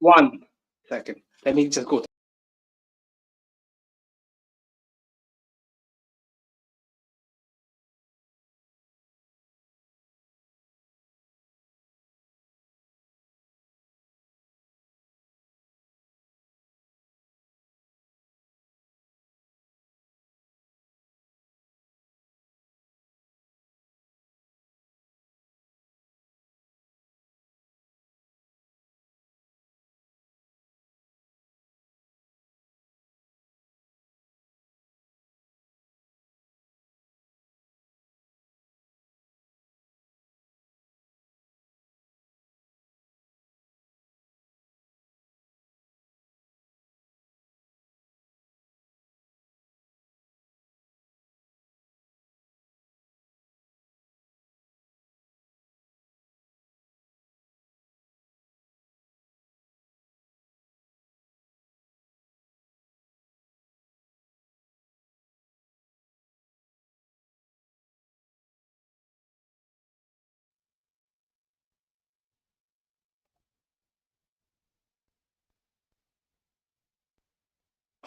One second. Let me just go.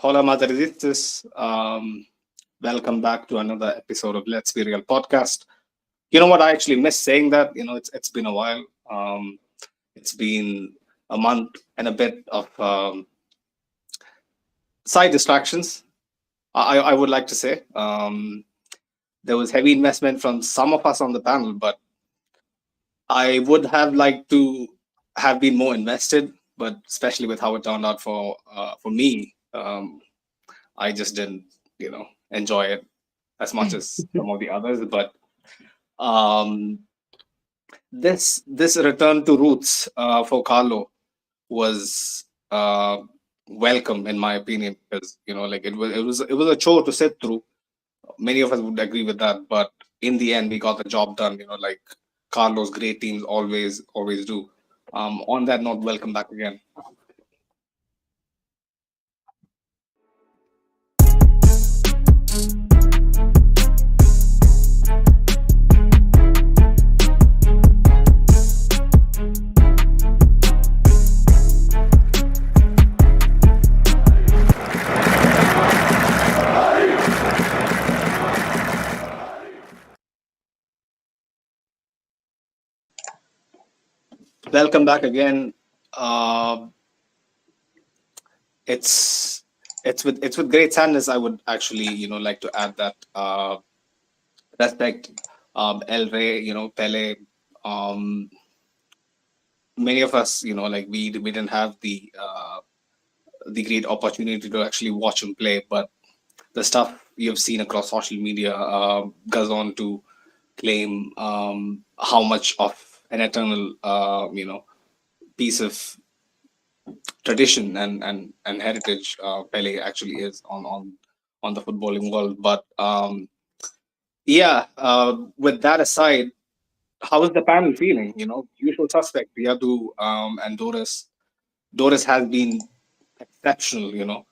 Hola, Madridistas. Welcome back to another episode of Let's Be Real podcast. You know what? I actually miss saying that. It's been a while. It's been a month and a bit of side distractions. I would like to say there was heavy investment from some of us on the panel, but I would have liked to have been more invested. But especially with how it turned out for me, I just didn't, enjoy it as much as some of the others. But um, this return to roots for Carlo was welcome in my opinion, because like it was a chore to sit through. Many of us would agree with that, but in the end we got the job done, like Carlo's great teams always do. On that note, welcome back again. Welcome back again. uh, it's it's with great sadness I would actually like to add that respect, El Rey, Pele. um Many of us, like we didn't have the great opportunity to actually watch him play, but the stuff you've seen across social media goes on to claim how much of an eternal piece of tradition and heritage Pele actually is on the footballing world. But yeah, with that aside, how is the panel feeling? Usual suspect, Yadu and Doris. Doris has been exceptional,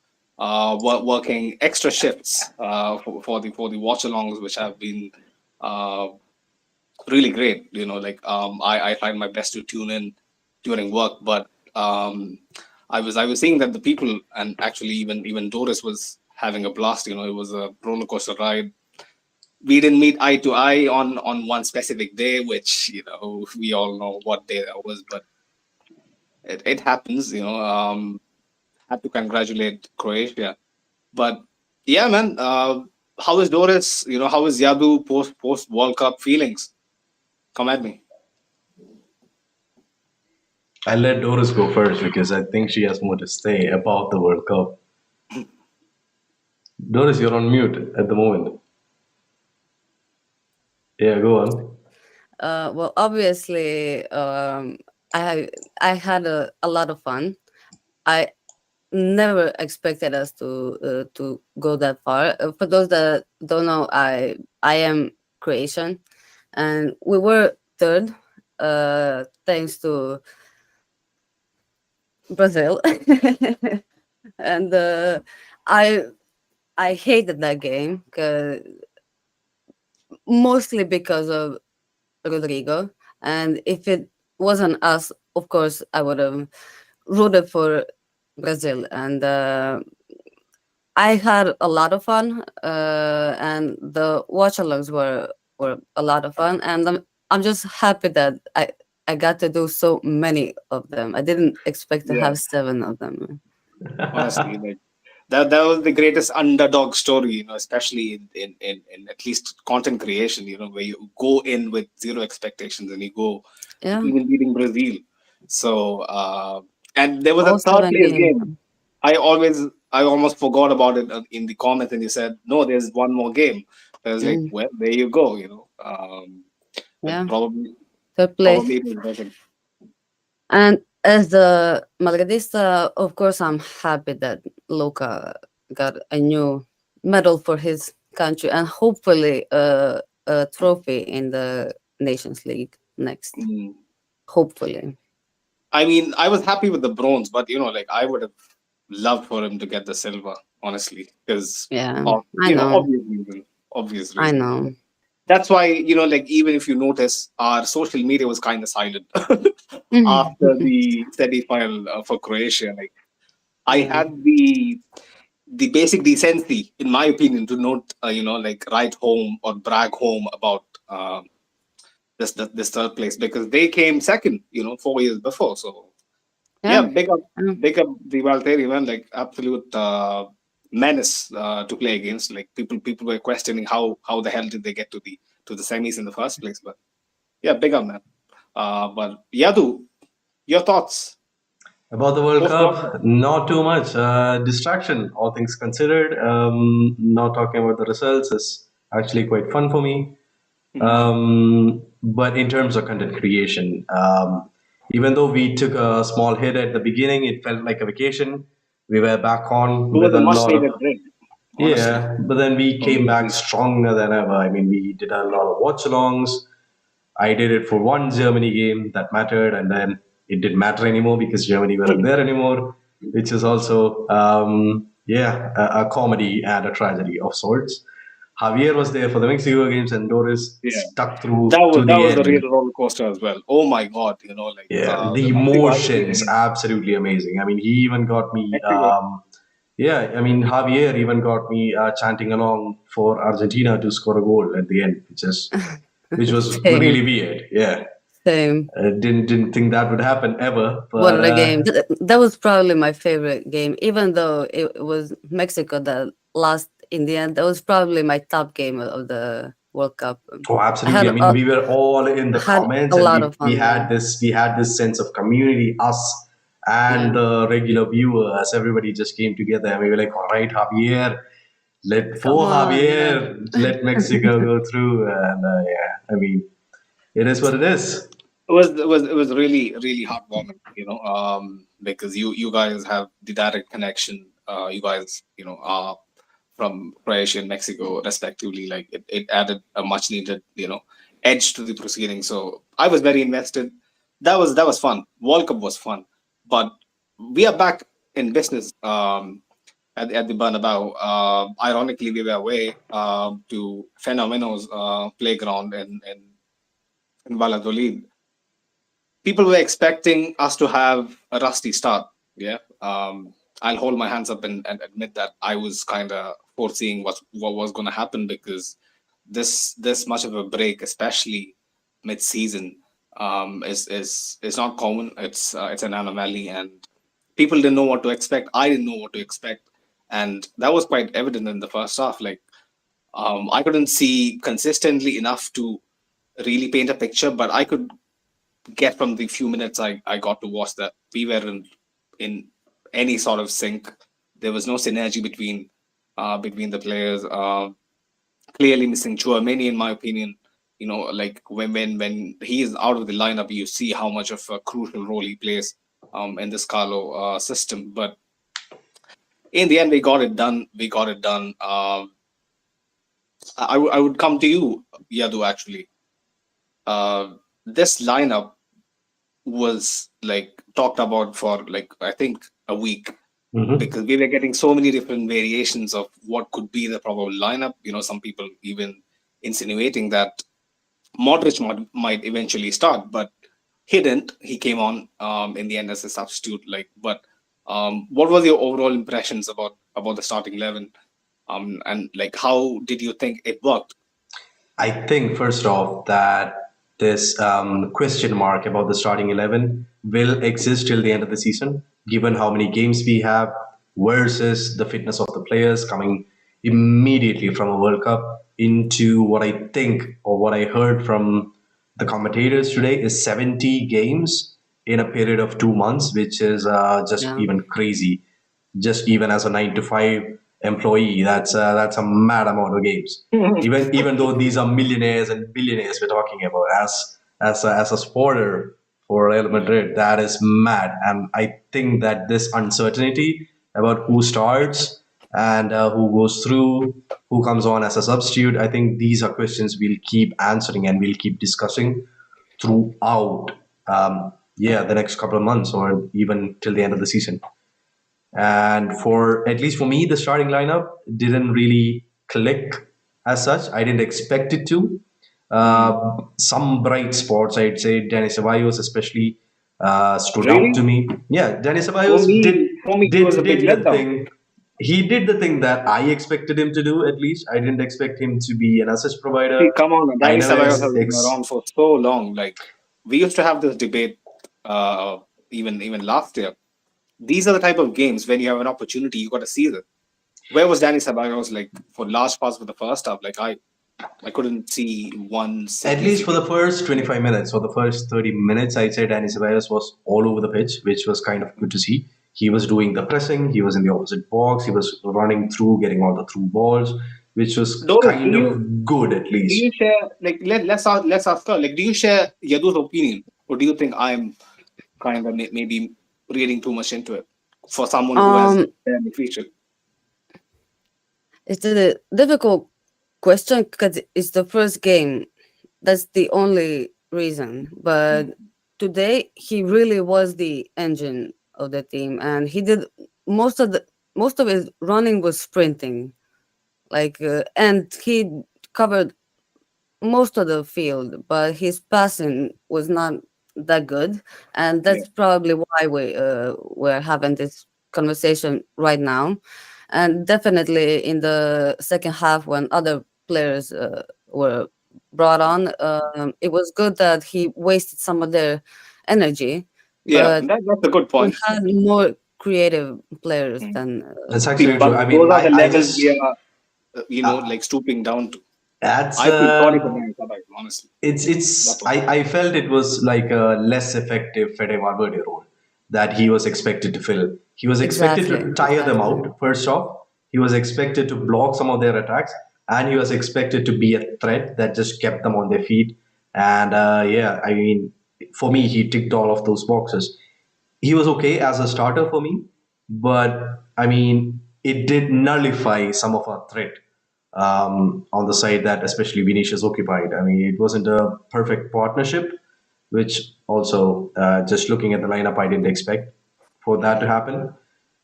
working extra shifts for the watch-alongs, which have been uh, really great. Like I find my best to tune in during work, but I was seeing that the people, and actually even Doris was having a blast. It was a roller coaster ride. We didn't meet eye to eye on one specific day, which we all know what day that was, but it happens. Had to congratulate Croatia. But yeah, man, how is Doris? How is Yadu post World Cup feelings? Come at me. I'll let Doris go first because I think she has more to say about the World Cup. Doris, you're on mute at the moment. Yeah, go on. Well, obviously, I I had a lot of fun. I never expected us to go that far. For those that don't know, I am Croatian, and we were third, thanks to Brazil, and I I hated that game mostly because of Rodrigo. And if it wasn't us, of course, I would have rooted for Brazil, and I had a lot of fun, and the watch-alongs were a lot of fun, and I'm just happy that I got to do so many of them. I didn't expect to Yeah, have 7 of them. honestly, like that was the greatest underdog story, especially in at least content creation, where you go in with zero expectations and you go Yeah, even beating Brazil. So and there was a all third 7 place games. game. I almost forgot about it in the comments, and you said no, there's one more game. I was like, Mm, well, there you go. But yeah, third probably place. it was better. And as the Madridista, of course, I'm happy that Luca got a new medal for his country and hopefully a trophy in the Nations League next. Mm. Hopefully. I mean, I was happy with the bronze, but like I would have loved for him to get the silver, honestly, because Yeah, of I know. obvious I reasons. know. That's why like even if you notice, our social media was kind of silent after the semi-final for Croatia. Like I Yeah. had the basic decency, in my opinion, to not like write home or brag home about this third place because they came second, 4 years before. So yeah, Yeah. Um, big up the Valtteri, man. Like absolute menace to play against. Like people were questioning how the hell did they get to the semis in the first place. But yeah, big up, man. But Yadu, your thoughts About the World post World Cup? Cup, not too much. Distraction, all things considered. Not talking about the results is actually quite fun for me. Mhm. But in terms of content creation, even though we took a small hit at the beginning, it felt like a vacation. We were back It on was with a a much lot of, needed break, honestly. yeah, but then we came Totally back agree. stronger than ever. I mean, we did a lot of watch alongs. I did it for one Germany game that mattered, and then it didn't matter anymore because Germany weren't there anymore, which is also, yeah, a comedy and a tragedy of sorts. Javier was there for the Mexico games, and Doris Yeah, stuck that through was to that the was a end. real roller coaster as well. Oh my god, like Yeah, the the Mexico emotions, Argentina absolutely amazing. I mean, he even got me. Mexico. Yeah, I mean, Javier even got me chanting along for Argentina to score a goal at the end, which was same. really weird. Yeah, Same. didn't think that would happen ever, What but a game. That was probably my favorite game. Even though it was Mexico that lost in the end, that was probably my top game of the World Cup. oh, I absolutely. I mean, we were all in the had comments, a and lot we of we fun had there. this sense of community, us and Yeah. the regular viewers. Everybody just came together, and we were like, "All right, Javier, let Come poor on, yeah. Javier let Mexico go through." And yeah, I mean, it is what it is. It was really really heartwarming, because you guys have the direct connection. You guys, are from Croatia and Mexico, respectively. Like it added a much needed, edge to the proceeding. So I was very invested. That was fun. World Cup was fun, but we are back in business. At the Bernabeu. Ironically, we were away to Fenomeno's playground in Valladolid. People were expecting us to have a rusty start. Yeah. I'll hold my hands up and admit that I was kind of foreseeing what was going to happen because this much of a break, especially mid-season, is not common. It's an anomaly, and people didn't know what to expect. I didn't know what to expect, and that was quite evident in the first half. Like I couldn't see consistently enough to really paint a picture, but I could get from the few minutes I got to watch that we were in any sort of sync. There was no synergy between the players. Clearly missing Chouameni, in my opinion. Like when he is out of the lineup, you see how much of a crucial role he plays in this Carlo system. But in the end, we got it done. We got it done. I would come to you, Yadu. Actually, this lineup was like talked about for like I think a week Hmm. because we were getting so many different variations of what could be the probable lineup. Some people even insinuating that Modric might eventually start, but he didn't. He came on in the end as a substitute. Like, but what was your overall impressions about the starting 11? And like, how did you think it worked? I think first off that this question mark about the starting 11 will exist till the end of the season, given how many games we have versus the fitness of the players coming immediately from a World Cup into what I think or what I heard from the commentators today is 70 games in a period of 2 months, which is just Yeah. even crazy. Just even as a 9 to 5 employee, that's a mad amount of games. Even though these are millionaires and billionaires we're talking about, as a supporter for Real Yeah, Madrid, that is mad. And I think that this uncertainty about who starts and who goes through, who comes on as a substitute, I think these are questions we'll keep answering and we'll keep discussing throughout, the next couple of months or even till the end of the season. And for at least for me, the starting lineup didn't really click as such. I didn't expect it to. mm. Some bright spots, I'd say, Denis Ceballos especially stood out to Really? me. Yeah, Denis For Ceballos me, for me, he was a big did the letdown. thing. He did the thing that I expected him to do. At least I didn't expect him to be an assist provider. See, come on, I Danny never Ceballos has been around for so long. Like, we used to have this debate, uh, even last year. These are the type of games when you have an opportunity, you got to seize it. Where was Danny Ceballos like for large parts of the first half? Like, I couldn't see one at set piece least he for did. the first 25 minutes or the first 30 minutes, I'd say Danny Ceballos was all over the pitch, which was kind of good to see. He was doing the pressing, he was in the opposite box, he was running through, getting all the through balls, which was Doris, kind of good at do you least. share like let's ask her, like, do you share Yadu's opinion, or do you think I'm kind of maybe reading too much into it for someone who has Um, barely featured? it's a difficult question because it's the first game. That's the only reason. But today he really was the engine of the team, and he did most of the most of his running was sprinting. And he covered most of the field, but his passing was not that good, and Yeah, that's probably why we're having this conversation right now. And definitely in the second half, when other players were brought on, it was good that he wasted some of their energy, yeah, but that's a good we point. had more creative players Mm. than That's See, actually but true. I mean, those are the I levels we just, are, uh, like stooping down to. that's, I feel sorry for Danny Ceballos, honestly. That's it's all. I felt it was like a less effective Fede Valverde role that he was expected to fill. He was expected exactly, to tire them exactly. out first off. He was expected to block some of their attacks, and he was expected to be a threat that just kept them on their feet. And I mean, for me, he ticked all of those boxes. He was okay as a starter for me, but I mean, it did nullify some of our threat on the side that especially Vinicius occupied. I mean, it wasn't a perfect partnership, which also just looking at the lineup, I didn't expect for that to Mm. happen.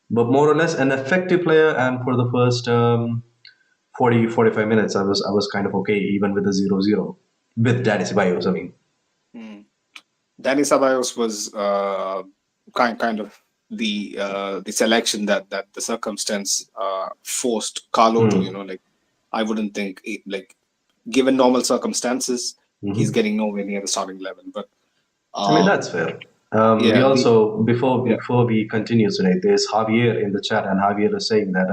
But more or less an effective player, and for the first 40 45 minutes, I was kind of okay, even with the 0-0 with Daddy Ceballos. I mean, Mm. Danny Ceballos was kind of the selection that the circumstance forced Carlo to. hmm. Like, I wouldn't think like, given normal circumstances, he's Hmm. getting nowhere near the starting 11. But I mean, um, that's fair. We yeah, also, before yeah, before we continue today, there's Javier in the chat, and Javier is saying that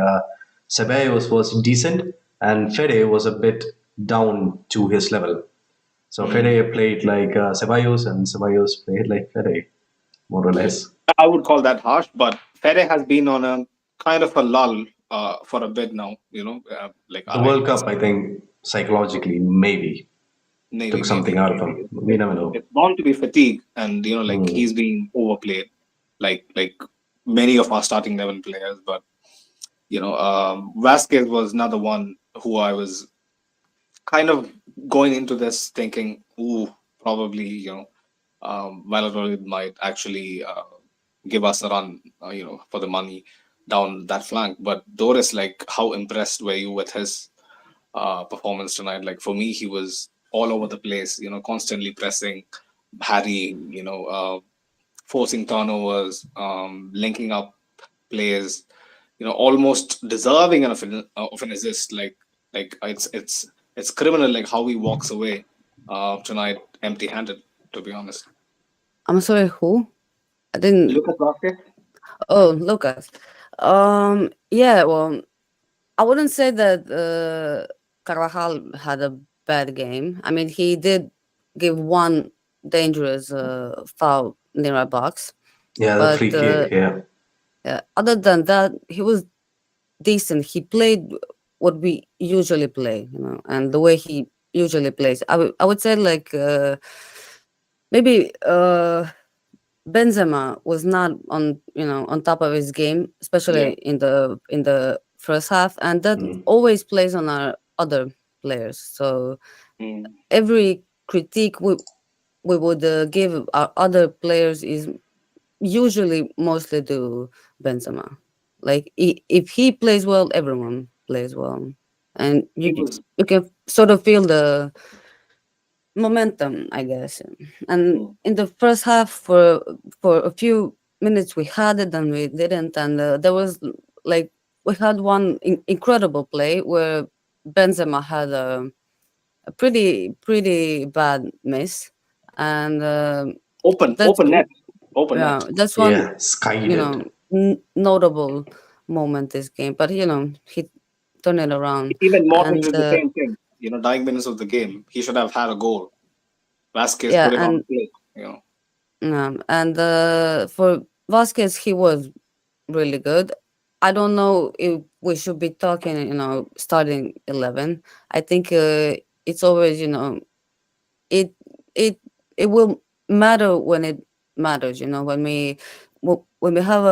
Ceballos was decent and Fede was a bit down to his level. So mm, Fede played like Ceballos, and Ceballos played like Fede, more or yeah. less. I would call that harsh, but Fede has been on a kind of a lull for a bit now. Like, The I World can Cup, say I think, psychologically maybe maybe, took something maybe, out of maybe him. We it's, never know. it's bound to be fatigue, and like, Hmm. he's being overplayed, like many of our starting 11 players. But Vasquez was another one who I was kind of going into this thinking, ooh, probably Valladolid might actually give us a run, for the money down that flank. But Doris, like, how impressed were you with his performance tonight? Like, for me, he was all over the place, constantly pressing. Harry, forcing turnovers, linking up players, almost deserving of an assist. It's criminal, like how he walks away tonight empty-handed. To be honest, I'm sorry, who? I didn't. Lucas Vazquez. Oh, Lucas. Yeah. Well, I wouldn't say that Carvajal had a bad game. I mean, he did give one dangerous foul near our box, Yeah, the but free kick. Yeah, other than that, he was decent. He played what we usually play, and the way he usually plays. I would say like maybe Benzema was not on top of his game, Yeah. especially in the first half, and that mm, always plays on our other players. So Mm. every critique we would give our other players is usually mostly to Benzema. Like if he plays well, everyone plays well, and He you was. you can sort of feel the momentum, I guess. And Mm. in the first half, for a few minutes, we had it and we didn't. And there was like we had one incredible play where Benzema had a pretty bad miss, and that's Open net, open net. yeah, that's one yeah, skied it. notable moment this game. But he turned it around, Even Modric and did the same thing. 9 minutes of the game, he should have had a goal. Vasquez yeah, put it on and plate. for Vasquez, he was really good. I don't know if we should be talking, starting 11. I think it's always, it it it will matter when it matters. When we have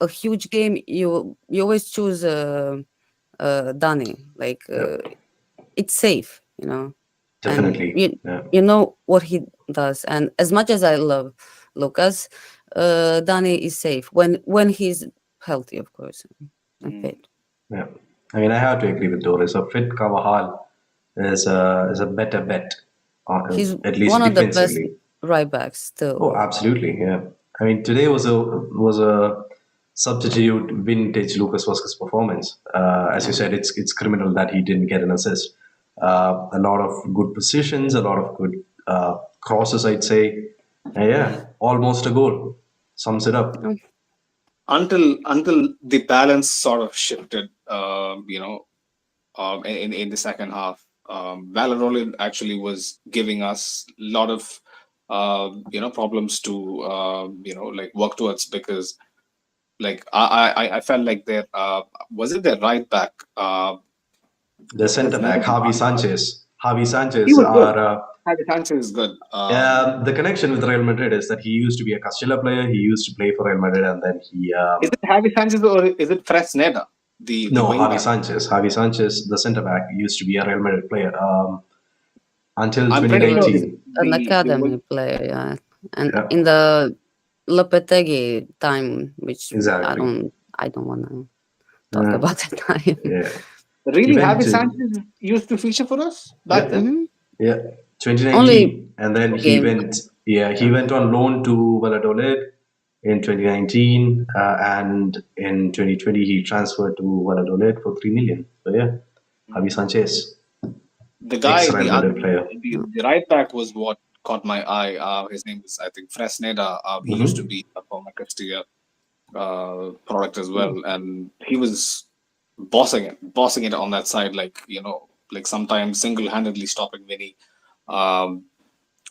a huge game, you always choose Dani. Like Yeah, it's safe, and definitely. you Yeah, you know what he does. And as much as I love Lucas, Dani is safe when he's healthy, of course, and Mm. fit. yeah. I mean, I have to agree with Doris. A fit Carvajal is a better bet, He's at one least of the best defensively. right backs still. Oh, absolutely. Yeah. I mean, today was a substitute vintage Lucas Vazquez performance. As you Yeah. said, it's criminal that he didn't get an assist. A lot of good positions, a lot of good crosses, I'd say. And yeah, Mm. almost a goal. Sums it up. Oh, Until the balance sort of shifted, in the second half, Valladolid actually was giving us a lot of problems to like work towards, because like I felt like their was it their right back, The his centre name back, is Javi Sanchez. Javi he Sanchez was good. are. Javi Sanchez is good. The connection with Real Madrid is that he used to be a Castilla player. He used to play for Real Madrid, and then he Is it Javi Sanchez or is it Fresneda, the no, wing Javi back? Sanchez. Javi Sanchez, the centre back, used to be a Real Madrid player until I'm he pretty sure was 2019. an the wing. academy player, yeah, and Yeah, in the Lopetegui time, which I exactly. don't I don't want to talk Uh, about that time. yeah, he Really, went Javi to Sanchez used to feature for us back yeah, then. Hmm. yeah, Only 2019, and then two he games. went. Yeah, he Yeah. went on loan to Valladolid in 2019, and in 2020 he transferred to Valladolid for 3 million. So yeah, Javi Mm. Sanchez, The ex guy, Real Madrid player. the right back was what caught my eye. His name is, I think, Fresneda. He used to Hmm. be a former Castilla product as well, and he was bossing it on that side, like like sometimes single-handedly stopping Vinny, um,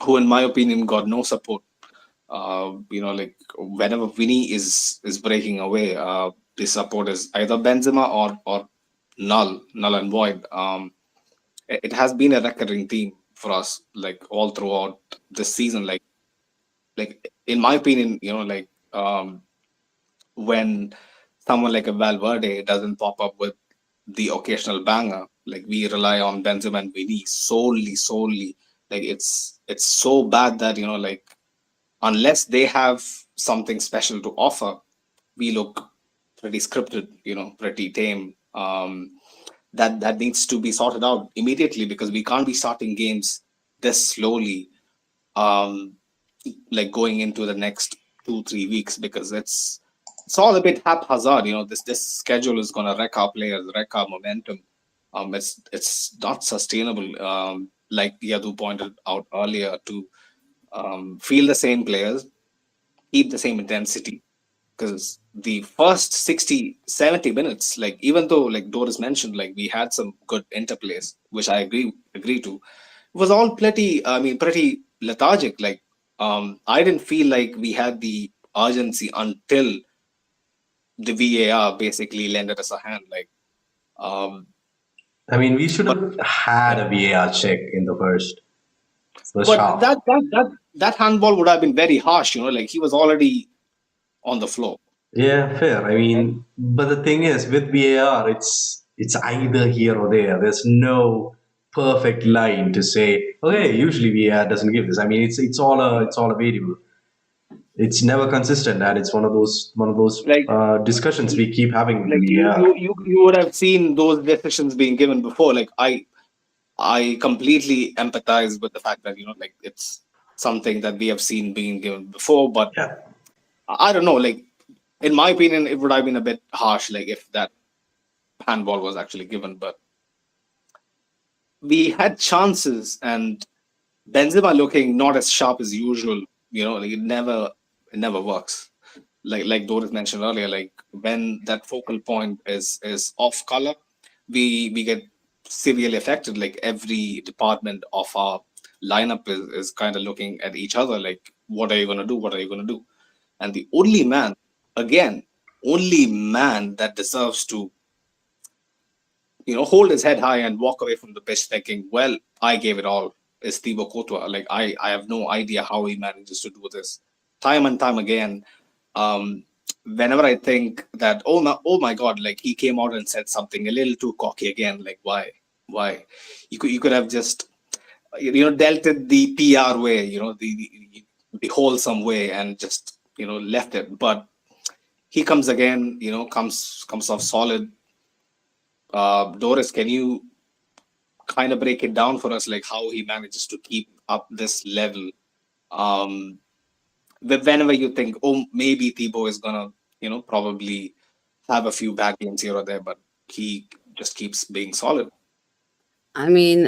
who, in my opinion, got no support. Like whenever Vinny is breaking away, the support is either Benzema or null and void. It has been a recurring theme for us, like all throughout this season. Like in my opinion, like when someone like a Valverde doesn't pop up with the occasional banger, like we rely on Benzema and Vini solely. Like it's so bad that like unless they have something special to offer, we look pretty scripted, pretty tame. That needs to be sorted out immediately, because we can't be starting games this slowly. Um, like going into the next 2 3 weeks, because it's all a bit haphazard. This schedule is gonna wreck our players, wreck our momentum. It's not sustainable. Like Yadu pointed out earlier, to feel the same players, keep the same intensity, because the first 60 70 minutes, like, even though, like Doris mentioned, like we had some good interplays, which I agree to, it was all pretty lethargic. Like, I didn't feel like we had the urgency until the VAR basically lended us a hand. Like, um, I mean, we should but have had yeah, a VAR check in the first but half. that handball would have been very harsh. Like he was already on the floor. Yeah, fair. I Right? mean, but the thing is, with VAR, it's either here or there. There's no perfect line to say, okay, usually VAR doesn't give this. I mean, it's all a variable. It's never consistent, and it's one of those Like, discussions we keep having with the like you VAR. you you you would have seen those decisions being given before. Like, I completely empathize with the fact that, like, it's something that we have seen being given before. But Yeah. I don't know, like, in my opinion, it would have been a bit harsh, like, if that handball was actually given. But we had chances, and Benzema looking not as sharp as usual. Like, it never works. Like Doris mentioned earlier, like when that focal point is off color, we get severely affected. Like, every department of our lineup is kind of looking at each other, like, what are you gonna do? What are you gonna do? And the again, only man that deserves to, hold his head high and walk away from the pitch thinking, well, I gave it all, is Thibaut Courtois. Like, I have no idea how he manages to do this time and time again. Whenever I think that, oh my God, like, he came out and said something a little too cocky again. Like, why? You could have just, dealt it the PR way, the wholesome way, and just, left it. But he comes again, comes off solid. Doris, can you kind of break it down for us, like how he manages to keep up this level? Um, Whenever you think, oh, maybe Thibaut is gonna, probably have a few bad games here or there, but he just keeps being solid. I mean,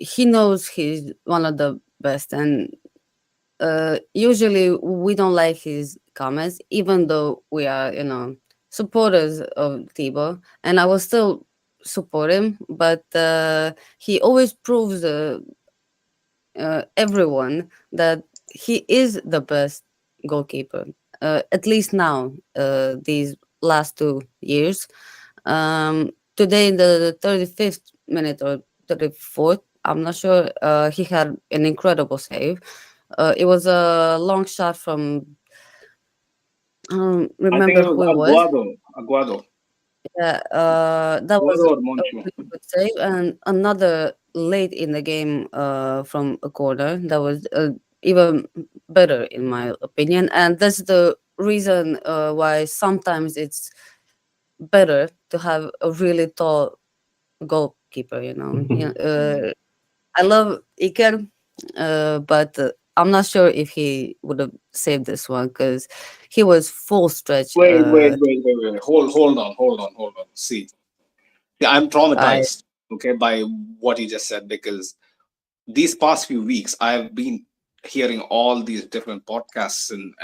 he knows he's one of the best, and usually we don't like his comments, even though we are, supporters of Thibaut, and I will still support him. But he always proves everyone that he is the best goalkeeper. At least now, these last 2 years. Today, in the 35th minute or 34th, I'm not sure, he had an incredible save. It was a long shot from, I don't I think remember it was who it was. Aguado, Yeah, that was Aguado or a Moncho. really good save, and another late in the game, from a corner that was even better in my opinion, and that's the reason why sometimes it's better to have a really tall goalkeeper. I love Iker, but I'm not sure if he would have saved this one because he was full stretch. Wait. Hold on. See, yeah, I'm I traumatized, okay, by what you just said, because these past few weeks I've been hearing all these different podcasts and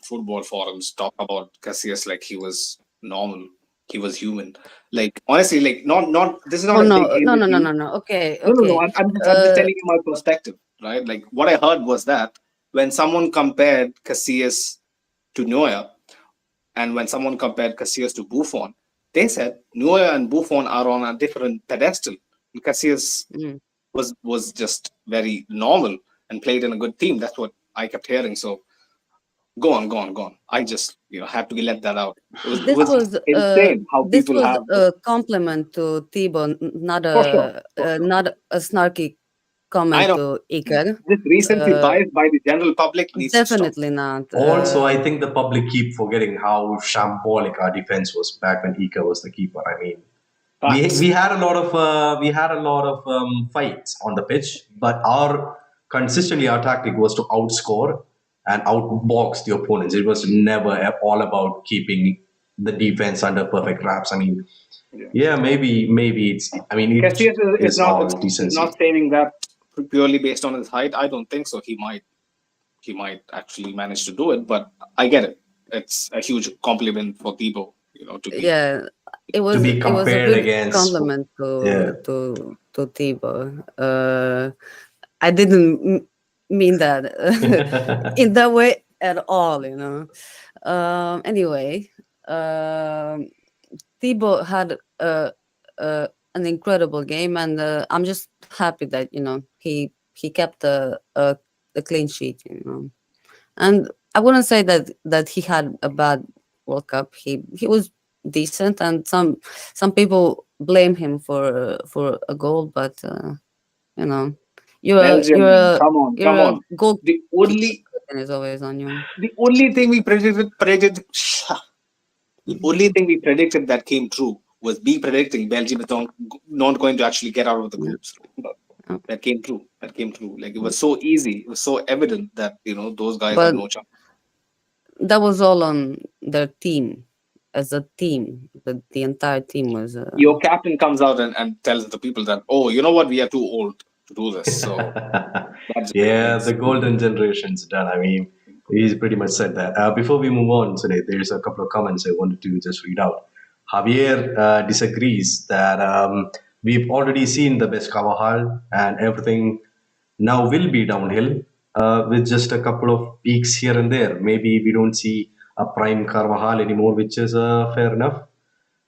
football forums talk about Casillas like he was normal, he was human. Like, honestly, like, not this is Oh not a no, dig in no, at no, no, you. no, no. Okay, No. okay. I'm just Uh, telling you my perspective, right? Like, what I heard was that when someone compared Casillas to Neuer, and when someone compared Casillas to Buffon, they said Neuer and Buffon are on a different pedestal. Casillas mm. was just very normal and played in a good team. That's what I kept hearing. So go on. I just, had to let that out. It this was was insane how people have this. a compliment to Thibaut, not For sure, for sure. not a snarky I comment know to Iker. this recency Uh, bias by the general public needs to stop. Definitely not. Also, I think the public keep forgetting how shambolic our defense was back when Ika was the keeper. I mean, we Facts. we had a lot of fights on the pitch, but our consistently our tactic was to outscore and outbox the opponents. It was never all about keeping the defense under perfect wraps. I mean, Yeah. yeah, maybe it's. I mean, it Casillas is all is not decency. saving that purely based on his height. I don't think so. He might actually manage to do it, but I get it. It's a huge compliment for Thibaut, to be. Yeah, To be it was a compared big against, compliment yeah. to Thibaut. I didn't mean that in that way at all, you know. Anyway, um, Thibaut had an incredible game, and I'm just happy that he kept the clean sheet, you know. And I wouldn't say that he had a bad World Cup. He was decent, and some people blame him for a goal, but you know, you're a, Belgium, you're man. a Come on, you're come a on. The goalkeeper, only and it's always on you. the only thing we the only thing we predicted that came true was me predicting Belgium is not going to actually get out of the Yeah, groups. But yeah. that came true. That came true. Like it was so easy. It was so evident that those guys had But no chance. that was all on their team. As a team, the entire team was. Your captain comes out and tells the people that, oh, you know what, we are too old to do this. So that just Yeah, the means golden generation's done. I mean, he's pretty much said that. Before we move on today, there's a couple of comments I wanted to just read out. Javier disagrees that we've already seen the best Carvajal and everything now will be downhill with just a couple of peaks here and there. Maybe we don't see a prime Carvajal anymore, which is fair enough.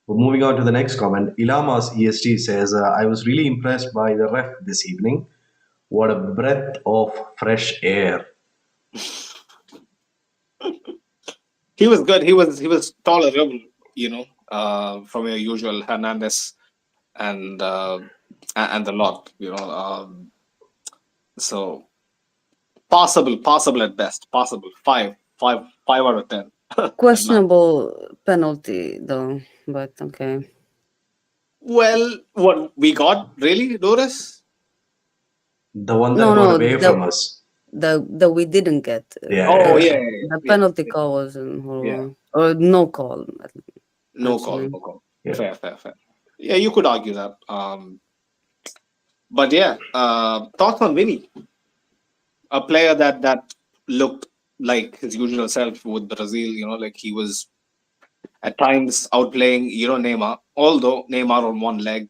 But moving on to the next comment, Ilamas EST says, I was really impressed by the ref this evening. What a breath of fresh air. he was good. He was tolerable, from your usual Hernandez and and the lot, so passable at best. Passable. Five out of 10 at max. Questionable penalty though, but okay. Well, what we got really, Doris? The one that No, got no, away from us. the we didn't get. Yeah, Oh yeah, yeah, The yeah, penalty yeah, call was yeah. horrible, or no call No call, actually. no call. yeah. Fair. Yeah, you could argue that. But yeah, thoughts on Vinny, a player that looked like his usual self with Brazil. Like he was at times outplaying, Neymar. Although Neymar on one leg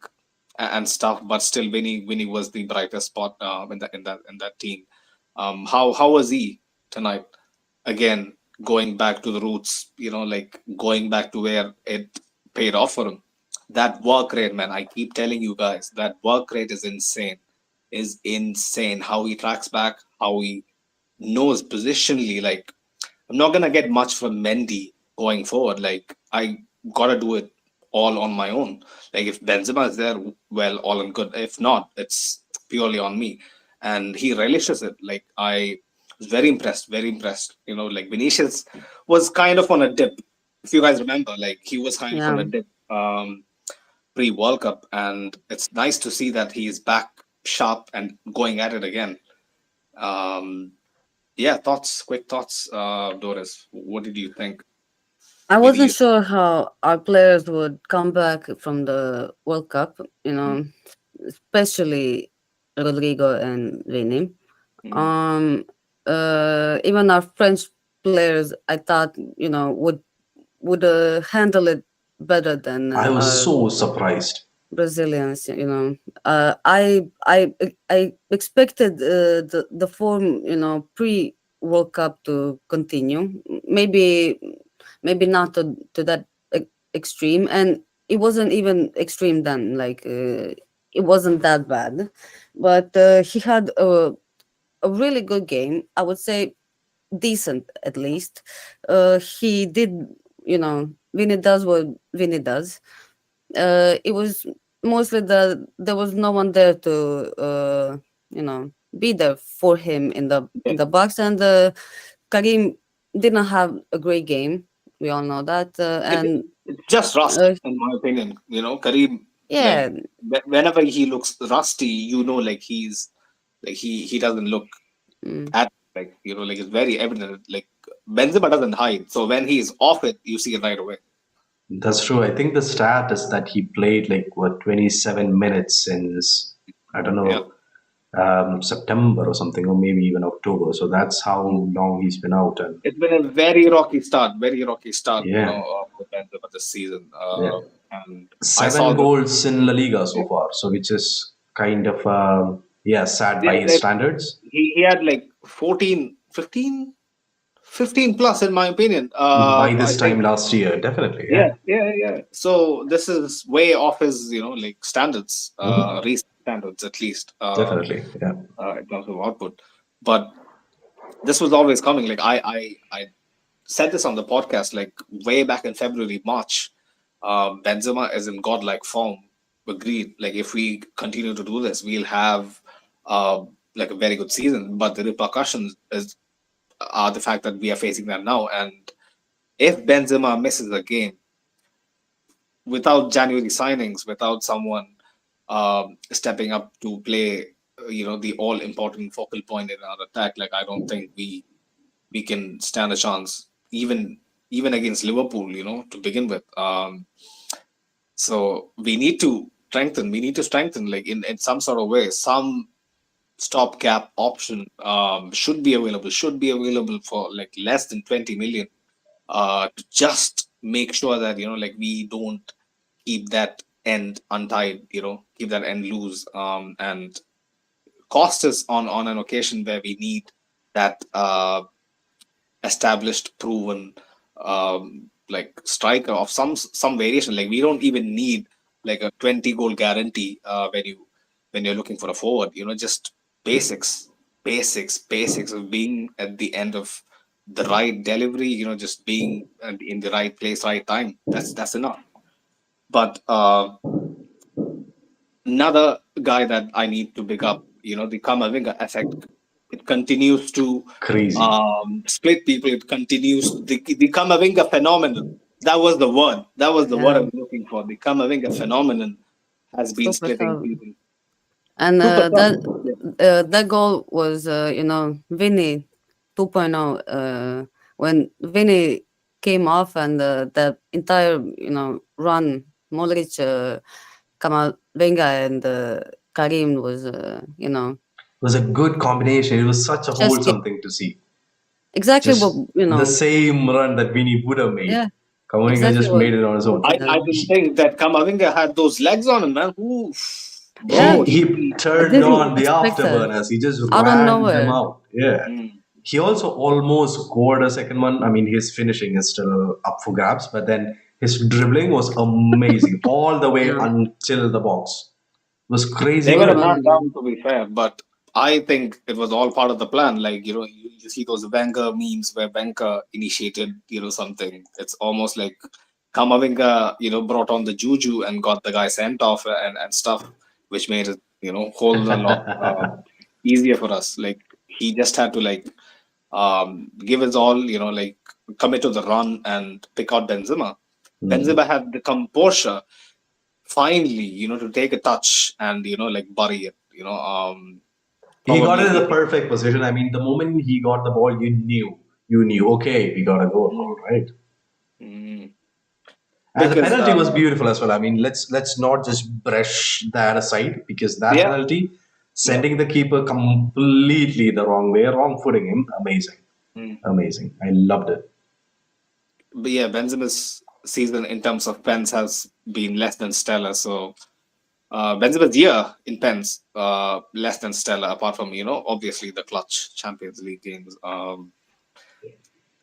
and stuff, but still Vinny was the brightest spot in that team. How was he tonight? Again, going back to the roots, like going back to where it paid off for him. That work rate, man, I keep telling you guys, that work rate is insane. Is insane. How he tracks back, how he knows positionally. Like, I'm not gonna get much from Mendy going forward. Like, I gotta do it all on my own. Like, if Benzema is there, well, all in good. If not, it's purely on me. And he relishes it. Like, I was very impressed, very impressed. Like Vinicius was kind of on a dip. If you guys remember, like he was kind of on Yeah, a dip pre-World Cup, and it's nice to see that he is back sharp and going at it again. Um, yeah, quick thoughts, Doris. What did you think? I wasn't Vinny? sure how our players would come back from the World Cup. Especially Rodrigo and Vini. Mm. Um, Even our French players, I thought would handle it better than I was our so surprised. Brazilians. I expected the form pre World Cup to continue. Maybe not to that extreme, and it wasn't even extreme then. Like it wasn't that bad, but he had a really good game. I would say decent at least. He did, Vinny does what Vinny does. It was mostly that there was no one there to be there for him in Yeah, the box, and Karim didn't have a great game. We all know that, it, and it's just rust, uh, in my opinion. Kareem, like yeah, whenever he looks rusty, like he doesn't look. Mm. at like it's very evident. Like Benzema doesn't hide, so when he's off it, you see it right away. That's true. I think the stat is that he played like what 27 minutes since I don't Yeah. know September or something, or maybe even October. So that's how long he's been out. And It's been a very rocky start, yeah, for Benzema this season. yeah, And I saw 7 goals in La Liga so far. So which is kind of yeah sad by yeah, his standards. he had like 14, 15, 15 plus in my opinion. By I this time think last year, definitely, yeah, yeah, yeah. So this is way off his like standards, hmm, recent standards at least, definitely, yeah. in terms of output. But this was always coming. Like I said this on the podcast like way back in February, March. Benzema is in godlike form. Agreed. Like if we continue to do this, we'll have uh, like a very good season. But the repercussions are the fact that we are facing them now. And if Benzema misses a game without January signings, without someone stepping up to play, the all important focal point in our attack, like I don't think we can stand a chance, even against Liverpool, to begin with. So we need to strengthen. We need to strengthen, like in some sort of way. Some stopgap option should be available. Should be available for like less than 20 million. To just make sure that like we don't keep that end untied. Keep that end loose. And cost us on an occasion where we need that established, proven, like striker of some variation. Like we don't even need like a 20 goal guarantee when you're looking for a forward. Just basics of being at the end of the right delivery. Just being in the right place, right time. That's enough. But another guy that I need to pick up, the Kamavinga effect. It continues to Crazy. split people. It continues the Kamavinga phenomenon. That was the word. That was the word I Yeah, was looking for. The Kamavinga phenomenon has been super splitting tough. people. And Super tough. Yeah. that goal was, Vinny 2.0. When Vinny came off, and the entire, run, Modric, Kamavinga, and Karim was, It was a good combination. It was such a just wholesome thing to see. exactly what, Just the same run that Vinny would have made. yeah, Kamavinga exactly just what made it on his own. he I does. didn't think that Kamavinga had those legs on him, man. Oof. Yeah, Bro, He I turned didn't on the expect it. afterburners. He just Out of ran them nowhere. out. Yeah. mm, He also almost scored a second one. I mean, his finishing is still up for grabs, but then his dribbling was amazing all the way Yeah, until the box. It was crazy they got spot a good. on, man man. down, to be fair, but I think it was all part of the plan. Like, you see those Wenger memes where Wenger initiated, something. It's almost like Kamavinga, brought on the juju and got the guy sent off and stuff, which made it, whole a lot easier for us. Like, he just had to, like, give his all, like, commit to the run and pick out Benzema. Hmm. Benzema had the composure finally, to take a touch and like bury it. He got Probably it in the he. perfect position. I mean, the moment he got the ball, you knew, okay, we got a goal Mm, now, right? mm. And the Because penalty was beautiful as well. I mean, let's not just brush that aside because that yeah, penalty, yeah. sending the keeper completely the wrong way, wrong footing him, amazing, Mm. amazing. I loved it. But yeah, Benzema's season in terms of pens has been less than stellar. So Benzema's year in pens, less than stellar. Apart from obviously the clutch Champions League games.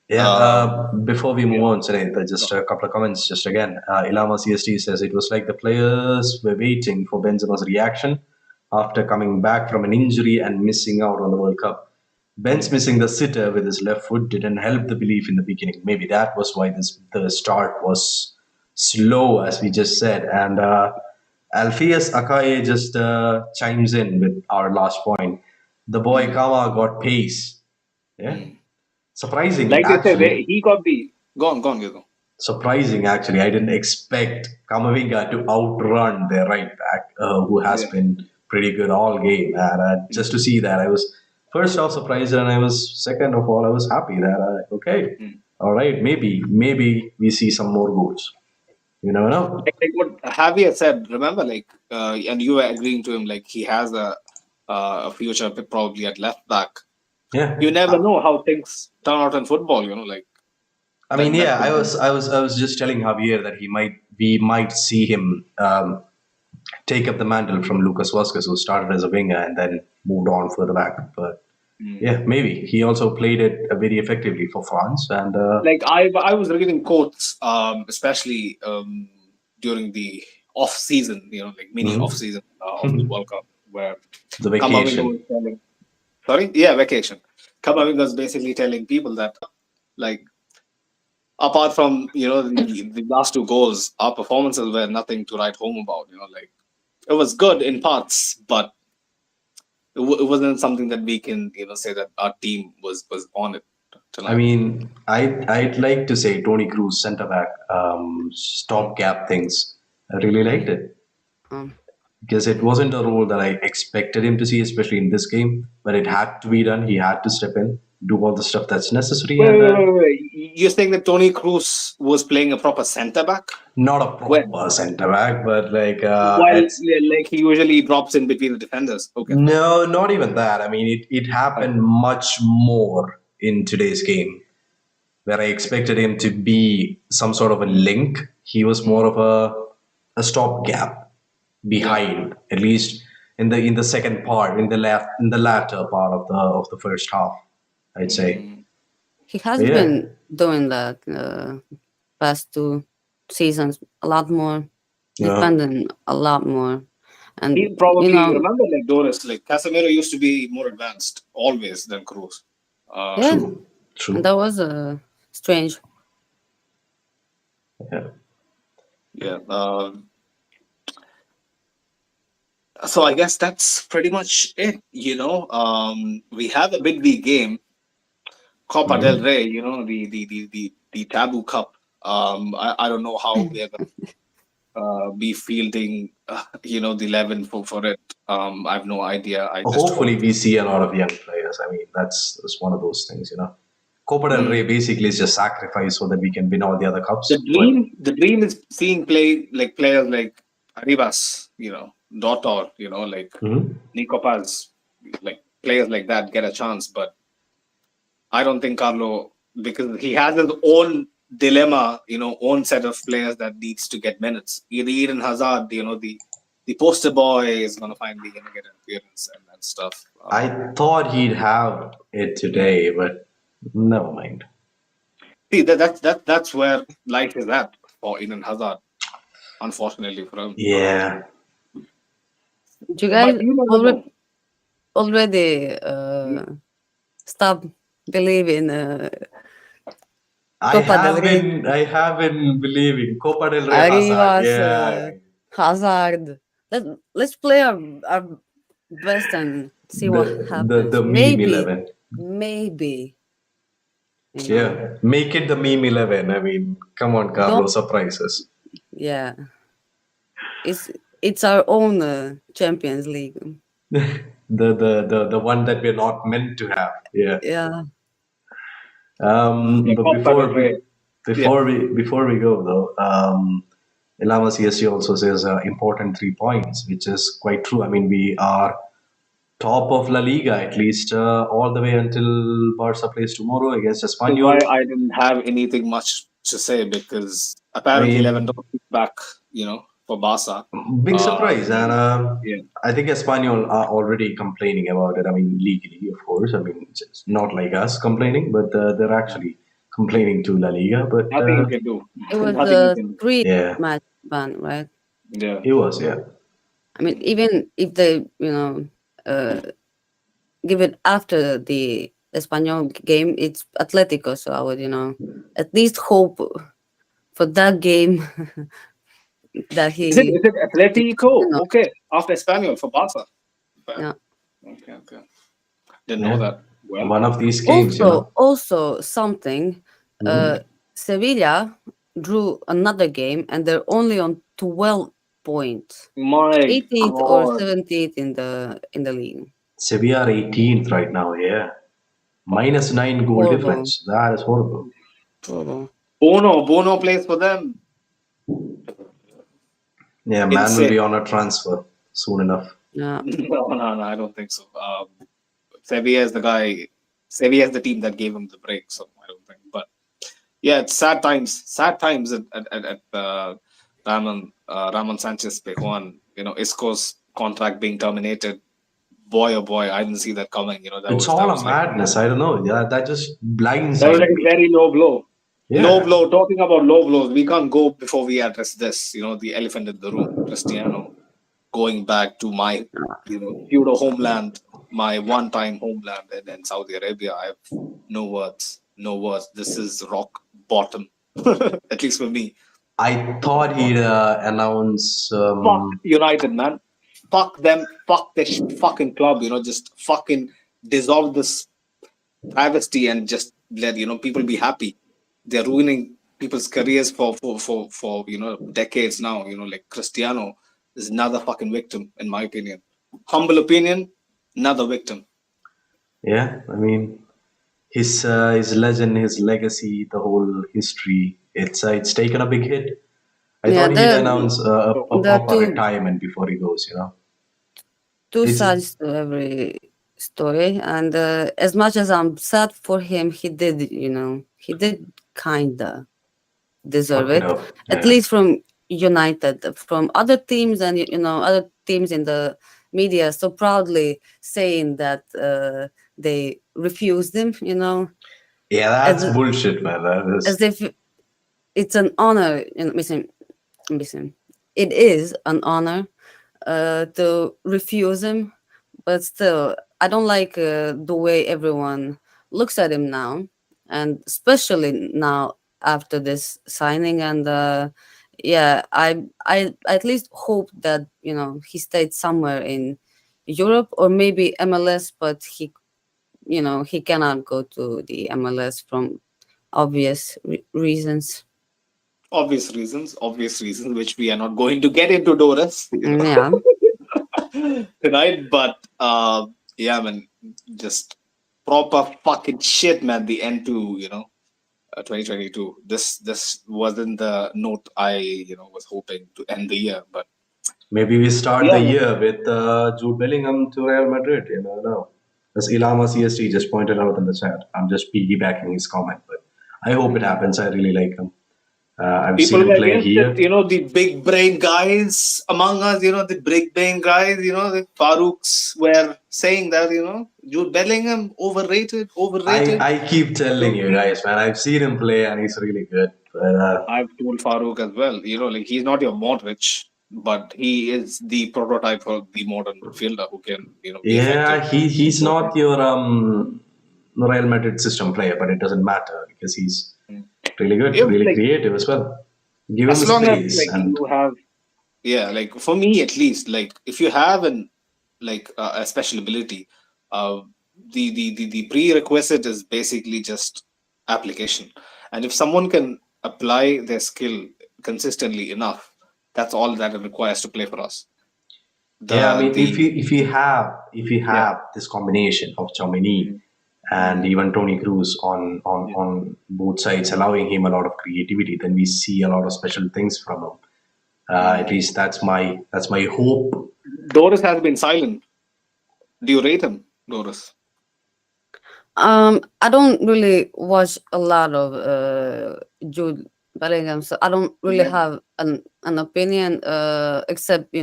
Yeah, Um, before we move yeah. on today, just a couple of comments. Just again, Ilama CST says it was like the players were waiting for Benzema's reaction after coming back from an injury and missing out on the World Cup. Ben's Mm. missing the sitter with his left foot didn't help the belief in the beginning. Maybe that was why the start was slow, as we just said. And Alpheus Akaye just chimes in with our last point. The boy Mm. Kawa got pace. Yeah, Mm. surprising Like they said, actually. he got the go on, Gizmo. Surprising, actually. I didn't expect Kamavinga to outrun their right back, who has Yeah. been pretty good all game. And just to see that, I was first half surprised, and I was second of all, I was happy that okay, Mm. all right, maybe we see some more goals. You never know. Like what Javier said, remember, like, and you were agreeing to him, like he has a future probably at left back. Yeah. You never know how things turn out in football. Like I mean, that yeah, could be. I was just telling Javier that we might see him take up the mantle from Lucas Vazquez, who started as a winger and then moved on further back. But Mm. yeah, maybe he also played it very effectively for France, and Like I was reading quotes, especially during the off season, like mini off mhm. season of the World Cup, where The Kamavinga vacation. was telling, sorry, yeah, vacation. Kamavinga was basically telling people that, like, apart from the last two goals, our performances were nothing to write home about. Like it was good in parts, but it wasn't something that we can say that our team was on it I tonight. mean, I'd like to say Tony Cruz centre back Mm. stopgap things. I really liked Mm. it Um, because it wasn't a role that I expected him to see, especially in this game. But it had to be done. He had to step in, do all the stuff that's necessary, Wait, and wait, wait, wait. You're saying that Tony Cruz was playing a proper centre back? not a Well, proper centre back, but like while it's yeah, like he usually drops in between the defenders. Okay, fine. no, not even that. I mean, it Fine. happened much more in today's game where I expected him to be some sort of a Mm. link. He was more of a stopgap Yeah. behind, at least in the second part, in the latter part of the first half, I'd say. Mm. he has But yeah, been doing that past 2 seasons a lot more, yeah. defending a lot more, and He probably you know, remember like Doris, like Casemiro used to be more advanced always than Cruz. yeah, True, and true. that was strange. Yeah. Yeah. So I guess that's pretty much it. We have a midweek game, Copa del Mhm. Rey. The taboo cup. I don't know how they're gonna be fielding. The 11 for it. I have no idea. I just Hopefully, hope. we see a lot of young players. I mean, that's one of those things, you know. Copa del Rey Mm. basically is just sacrifice so that we can win all the other The cups. But dream, the dream is seeing players like Arribas, Dotor, like mhm. Nico Paz, like players like that get a chance. But I don't think Carlo, because he has his own dilemma, own set of players that needs to get minutes. Eden Hazard, the poster boy is gonna finally get an appearance and stuff. I thought he'd have it today, but never mind. See that's where life is at for Eden Hazard, unfortunately for him. Yeah, Do you But guys you never already know. already stop believing Copa del Rey? I have been believing Copa del Rey Hazard. Arribas, Yeah, Hazard. Let's play our best and see what the happens. meme Maybe, 11. maybe, you know. Yeah, make it the meme 11. I mean, come on, Don't. Carlos, surprises. Yeah, it's it's our own Champions League. The one that we're not meant to have. Yeah. Yeah. Yeah, But Copa del Rey. Yeah. before we go though, Ilama CSG also says important 3 points, which is quite true. I mean, we are top of La Liga at least all the way until Barca plays tomorrow against This is why Espanyol. I didn't have anything much to say because I apparently mean, Lewandowski is back, for Barca. big surprise, and Um, yeah. I think Espanyol are already complaining about it. I mean, legally, of course. I mean, it's not like us complaining, but they're actually complaining to La Liga. But Nothing you can do. It was Nothing you the can do. three yeah, match ban, right? Yeah. he was. Yeah. I mean, even if they, uh, give it after the Espanyol game, it's Atletico, so I would, at least hope for that game that Is it he, is it you Atletico? know, Okay. After Espanyol for Barca. Fair. yeah. Okay, okay. Didn't know Yeah. that. Well, One of these games, you know. Also something, uh, Mhm. Sevilla drew another game and they're only on 12 points, my 18th or God. 17th in the league. Sevilla are 18th right now. Yeah, minus 9 goal Horrible. difference. That is horrible. Horrible. Bono plays for them. Yeah, man will be Insane. on a transfer soon enough. Yeah. No, I don't think so. Sevilla is the guy. Sevilla is the team that gave him the break. So I don't think. But yeah, it's sad times. Sad times at Ramon Sanchez Pejuan. Isco's contract being terminated. Boy, oh boy, I didn't see that coming. That It's was that all a was like madness. I don't know. Yeah, that just that was like blindsided a me. very low blow. Low Yeah, blow. Talking about low blows, we can't go before we address this. The elephant in the room, Cristiano, going back to my, pseudo homeland, my one-time homeland in Saudi Arabia. I have no words. No words. This is rock bottom, at least for me. I thought he'd announce. Fuck United, man. Fuck them. Fuck this fucking club. Just fucking dissolve this travesty and just let people be happy. They're ruining people's careers for decades now. Like Cristiano is another fucking victim, in my opinion. Humble opinion, another victim. Yeah, I mean, his legend, his legacy, the whole history. It's taken a big hit. I Yeah, thought he'd there announce a there are proper two retirement before he goes. two It's sides to every story, and as much as I'm sad for him, he did kinda deserve fucked it it, up. at Yeah, least from United. From other teams, and other teams in the media so proudly saying that they refused him, yeah, as that's bullshit, man. That is. as if it's an honor. Listen, it is an honor to refuse him, but still, I don't like the way everyone looks at him now, and especially now after this signing. And yeah, I at least hope that he stayed somewhere in Europe or maybe MLS, but he cannot go to the MLS from obvious reasons. Obvious reasons, which we are not going to get into, Doris, Yeah. tonight. But yeah, man, just proper fucking shit, man. The end to 2022. This wasn't the note I was hoping to end the year, but Maybe we start yeah, the man. year with Jude Bellingham to Real Madrid. No. As Ilama CST just pointed out in the chat, I'm just piggybacking his comment, but I hope it happens. I really like him. I've seen People him were play against it. here. The big brain guys among us. The big brain guys. The Farouks were saying that Jude Bellingham overrated, overrated. I keep telling So you guys, man. I've seen him play, and he's really good. But, I've told Farouk as well. Like he's not your Modric, but he is the prototype for the modern midfielder who can be effective yeah, he's in both not ends. your Real Madrid system player, but it doesn't matter because he's really good, If really like creative as well. Give him as the long as space, like and you have, yeah, like for me at least, like if you have an like a special ability, uh the prerequisite is basically just application. And if someone can apply their skill consistently enough, that's all that it requires to play for us. yeah, I The mean, the if you Yeah. have this combination of Chomini Mm, and mm, even Tony Cruz yeah. on both sides, allowing him a lot of creativity, then we see a lot of special things from him. At Mm. least that's my hope. Doris has been silent. Do you rate him, Doris? I don't really watch a lot of Jude Bellingham, so I don't really Yeah. have an opinion except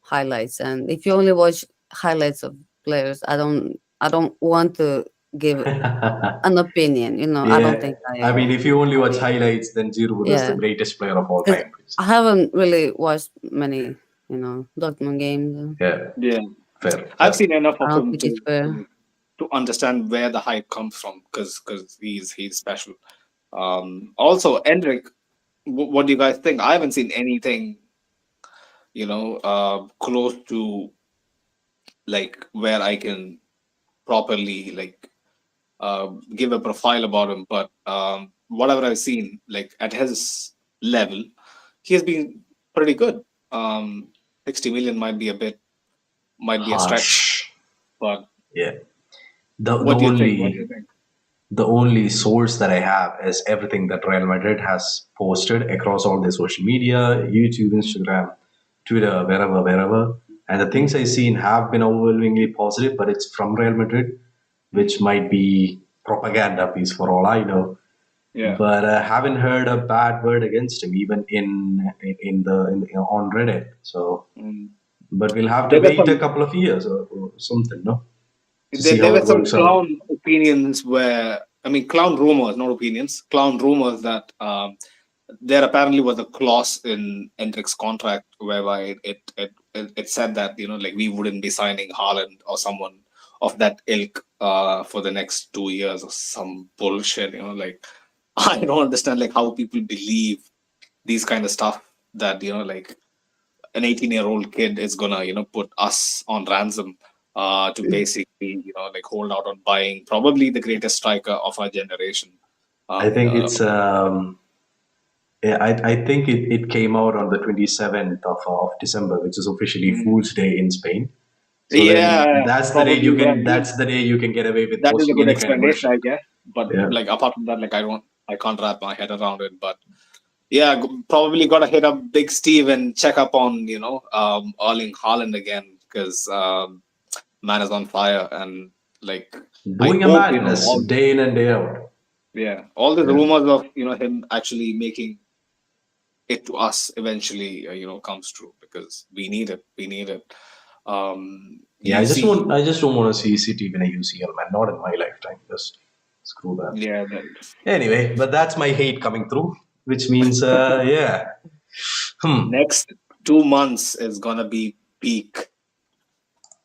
highlights. And if you only watch highlights of players, I don't want to give an opinion. I don't Yeah, think I mean, if you only watch I highlights, then Giroud is the yeah, greatest player of all because time. I haven't really watched many Dortmund games. Yeah, Yeah. fair, I've fair. seen enough I of don't him think it's fair. to understand where the hype comes from, because he's special. Also, Endrick, what do you guys think? I haven't seen anything, close to like where I can properly like give a profile about him. But whatever I've seen, like at his level, he has been pretty good. 60 million might be a stretch, Harsh. but Yeah. The the What do you think? What do you only think? the only source that I have is everything that Real Madrid has posted across all their social media, YouTube, Instagram, Twitter, wherever. And the things Mm, I've seen have been overwhelmingly positive, but it's from Real Madrid, which mm. might be propaganda piece for all I know. Yeah. But I haven't heard a bad word against him, even in on Reddit. So, Mm. but we'll have to There were wait a some couple of years or something, no, to there, see there how were it some works out. clown opinions where I mean clown rumors, not opinions, clown rumors that there apparently was a clause in Hendrick's contract whereby it said that like we wouldn't be signing Haaland or someone of that ilk for the next 2 years or some bullshit. Like I don't understand like how people believe these kind of stuff that like an 18-year-old kid is gonna put us on ransom to basically like hold out on buying probably the greatest striker of our generation. I Um, think uh, it's yeah, I think it came out on the 27th of December, which is officially mm, Fool's Day in Spain. So then yeah, that's the day probably. you Yeah, can that's the day you can get away with that is a posting good any kind of explanation, bullshit. I guess. But Yeah. like apart from that, like I can't wrap my head around it. But yeah, probably gotta hit up Big Steve and check up on Erling Haaland again because man is on fire and like I Doing a hope madness all day in and day out. all the Yeah. rumors of him actually making it to us eventually comes true because we need it. Yeah, You see, I just don't want to see City win a UCL, man. Not in my lifetime. Just screw that. yeah, Anyway, but that's my hate coming through, which means yeah. Hmm. next 2 months is gonna be peak.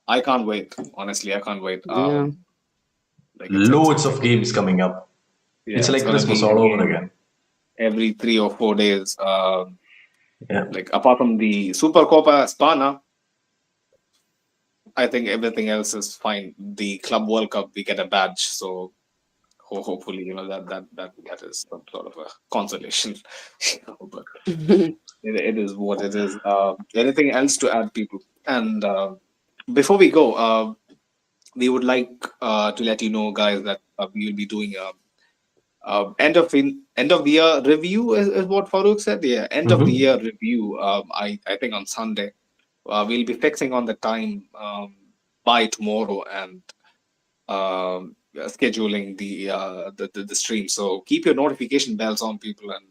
I can't wait. Honestly, I can't wait. Yeah. Like Loads of games coming up. It's yeah, it's like gonna Christmas be a all over game again. every 3 or 4 days. Yeah. Like apart from the Super Copa Spana, I think everything else is fine. The Club World Cup, we get a badge, so hopefully that is some sort of a consolation. But it is what it is. Anything else to add, people? And before we go, we would like to let you know, guys, that we will be doing a end of the year review is what Farouk said. Yeah, end of the Mm-hmm. year review. I think on Sunday we'll be fixing on the time by tomorrow and scheduling the stream. So keep your notification bells on, people. And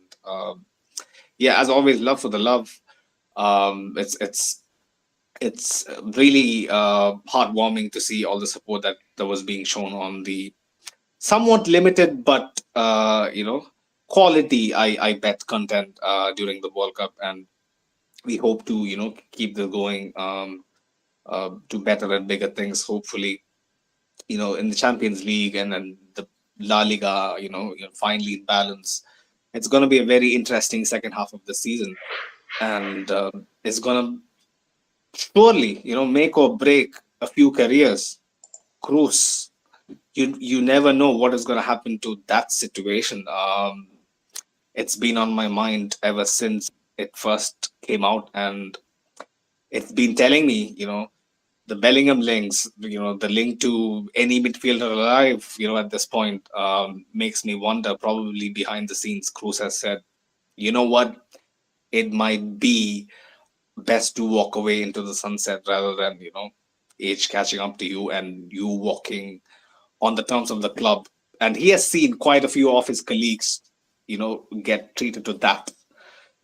yeah, as always, love for the love. It's really heartwarming to see all the support that was being shown on the somewhat limited but quality I bet content during the World Cup, and we hope to keep this going to better and bigger things. Hopefully, in the Champions League and then the La Liga, finally in balance. It's going to be a very interesting second half of the season, and it's going to surely, make or break a few careers. Cruz, you never know what is going to happen to that situation. It's been on my mind ever since it first came out, and it's been telling me, the Bellingham links, the link to any midfielder alive, at this point, makes me wonder. Probably behind the scenes, Cruz has said, you know what, it might be best to walk away into the sunset rather than age catching up to you and you walking on the terms of the club. And he has seen quite a few of his colleagues get treated to that.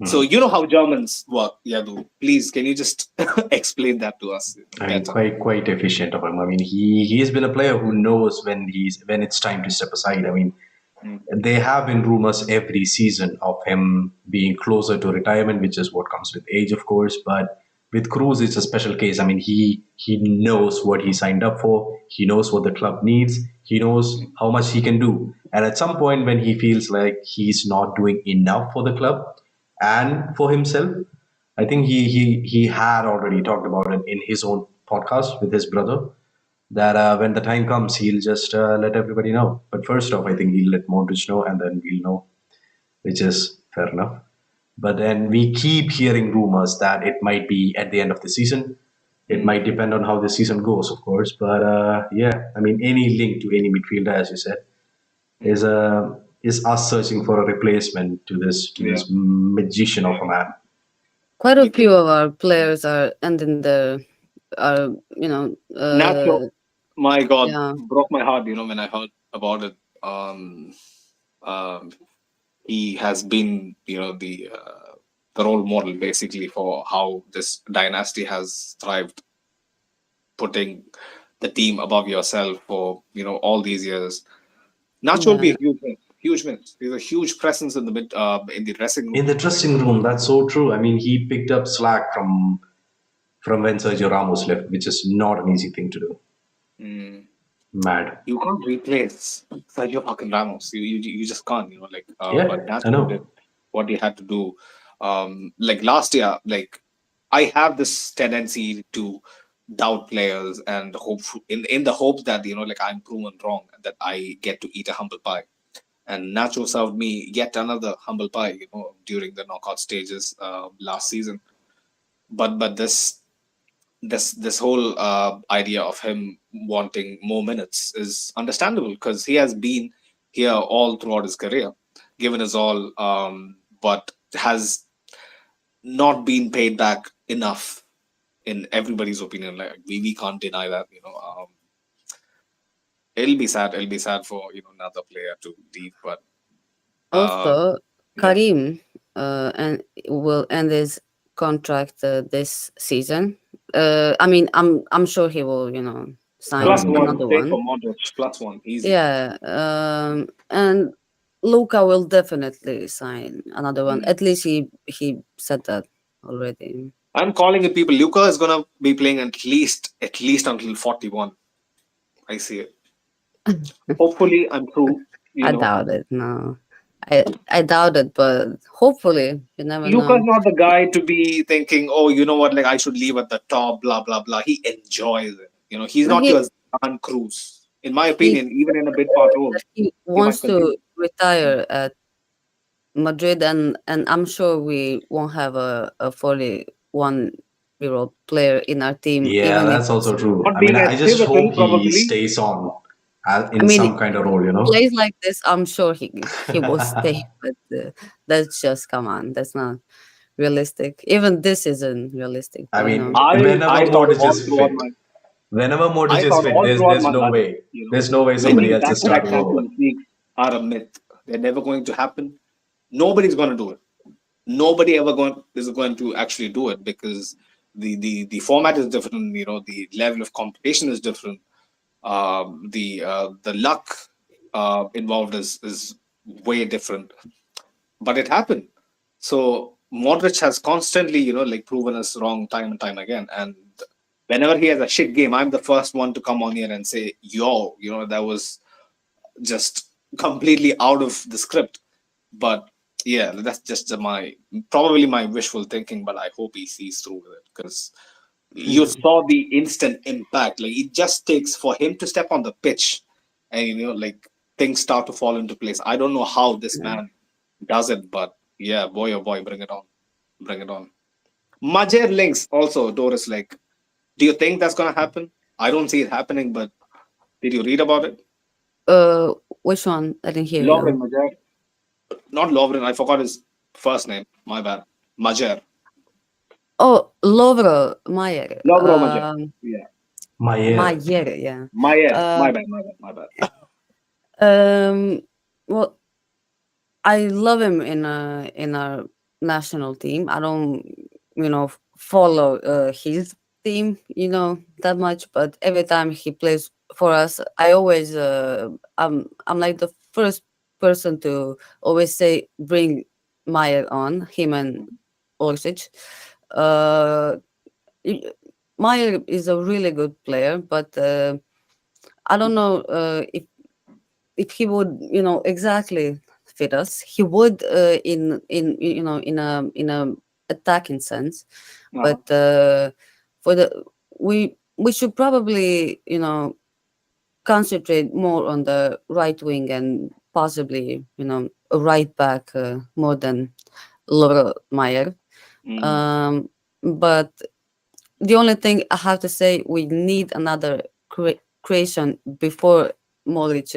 So Mm. you know how Germans work, Yadu. Please, can you just explain that to us I mean, better? quite efficient of him. I mean, he's been a player who knows when it's time to step aside. I mean, Mm, there have been rumors every season of him being closer to retirement, which is what comes with age, of course. But with Cruz, it's a special case. I mean, he knows what he signed up for. He knows what the club needs. He knows mm, how much he can do. And at some point, when he feels like he's not doing enough for the club and for himself, I think he had already talked about it in his own podcast with his brother that when the time comes, he'll just let everybody know. But first off, I think he'll let Modric know, and then we'll know, which is fair enough. But then we keep hearing rumors that it might be at the end of the season. It might depend on how the season goes, of course. But yeah, I mean, any link to any midfielder, as you said, is us searching for a replacement to Yeah. this magician of a man. Quite a Because few of our players are ending their are Nacho, my God, yeah. broke my heart, when I heard about it. Um, um, he has been, the role model basically for how this dynasty has thrived, putting the team above yourself for, all these years. Nacho will be Yeah. a huge miss. Huge miss. He's a huge presence in the in the dressing In room. the dressing room, that's so true. I mean, he picked up slack from when Sergio Ramos left, which is not an easy thing to do. Mm. Mad. You can't replace Sergio fucking Ramos. You just can't. But Yeah, I Nacho did know. what he had to do. Like last year, like I have this tendency to doubt players and hope in the hope that like I'm proven wrong, that I get to eat a humble pie. And Nacho served me yet another humble pie, during the knockout stages last season. But this whole idea of him wanting more minutes is understandable because he has been here all throughout his career, given his all, but has not been paid back enough in everybody's opinion. Like we can't deny that. It'll be sad for another player to leave, but uh, Also, yeah, Karim and will end his contract this season. I mean, I'm sure he will, plus sign one, another Hmm. same one. for Modric, plus one, easy. Yeah, and Luca will definitely sign another one. Mm. At least he said that already. I'm calling it, people. Luka is gonna be playing at least until 41. I see it. Hopefully, I'm true. You I know, doubt it. No, I doubt it, but hopefully, you never Luka's know. not the guy to be thinking, oh, you know what, like I should leave at the top, blah blah blah. He enjoys it. He's No, not your Zidane Cruz, in my he opinion. Even in a bid part role, he he might wants continue. to retire at Madrid, and I'm sure we won't have a 41-year-old player in our team, Yeah, even if that's also true. Not I mean, being as I just pivotal, hope he probably. stays on I in mean, some kind of role, you know? plays like this, I'm sure he will stay. But that's just come on, that's not realistic. Even this isn't realistic, I but mean, I thought all throughout my Whenever Modric I is thought fit, all throughout there's my no life, way. There's no way somebody winning else is back-to-back starting over. Champions Leagues are a myth. They're never going to happen. Nobody's going to do it. Nobody ever going to actually do it because the format is different. The level of competition is different. The luck involved is way different. But it happened. So Modric has constantly, like proven us wrong time and time again. And whenever he has a shit game, I'm the first one to come on here and say, "Yo, that was just completely out of the script." But yeah, that's just my probably my wishful thinking. But I hope he sees through with it because you yeah. saw the instant impact. Like it just takes for him to step on the pitch, and like things start to fall into place. I don't know how this Yeah. man does it, but yeah, boy oh boy, bring it on, bring it on. Majer links also, Doris. Like, do you think that's gonna happen? I don't see it happening, but did you read about it? Uh, which one? I didn't hear Lovren you. Majer, not Lovren. I forgot his first name. My bad. Majer. Oh, Lovro Mayer. Lovro Majer. Yeah. Mayer. Mayer. Yeah. Mayer. Uh, My bad. My bad. My bad. um. Well, I love him in our national team. I don't, follow his team, that much. But every time he plays for us, I always I'm like the first person to always say bring Meyer on him and Orsic. Uh, y- Meyer is a really good player, but I don't know if he would exactly fit us. He would in a attacking sense, Uh-huh. but for the we should probably concentrate more on the right wing and possibly a right back more than Laura Meyer. Mm. um but the only thing I have to say, we need another creation before Modric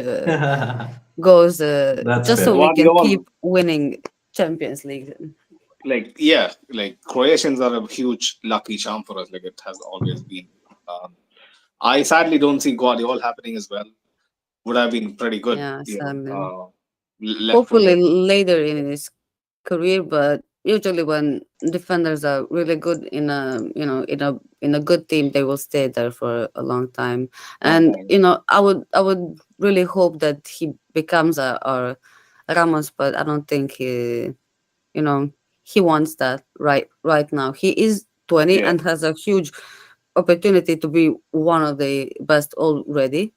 goes, That's just so fair. we One can gone. keep winning Champions League. Like yeah, like Croatians are a huge lucky charm for us. Like it has always been. Um, I sadly don't see Guardiola happening as well. Would have been pretty good, Yeah, sadly. Hopefully left-footed. later in his career, but usually when defenders are really good in a, in a good team, they will stay there for a long time. Long And time. I would really hope that he becomes our Ramos, but I don't think you know he wants that right now. He is 20 Yeah. and has a huge opportunity to be one of the best already.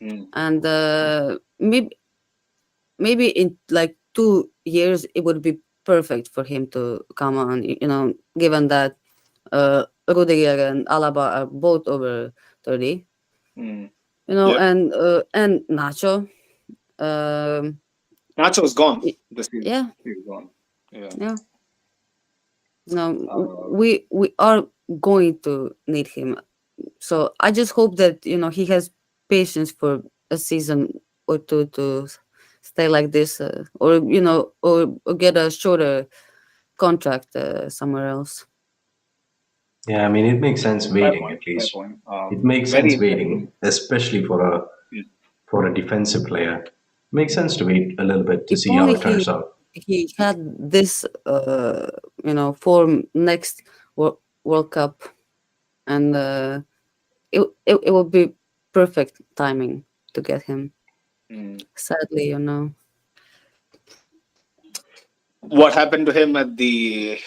Mm. And maybe in like 2 years it would be perfect for him to come on, given that Rudiger and Alaba are both over 30, Mm. Yep. and Nacho. um Nacho's gone y- this season. yeah, He's gone. Yeah. yeah, no, Uh, we are going to need him. So I just hope that he has patience for a season or two to stay like this, or get a shorter contract somewhere else. Yeah, I mean, it makes sense fair waiting point. at Fair least. point. It makes Very sense interesting. waiting, especially for a defensive player. Makes sense to wait a little bit to If see how only it turns out. he had this form next World Cup, and it would be perfect timing to get him. Mm. Sadly, What happened to him at the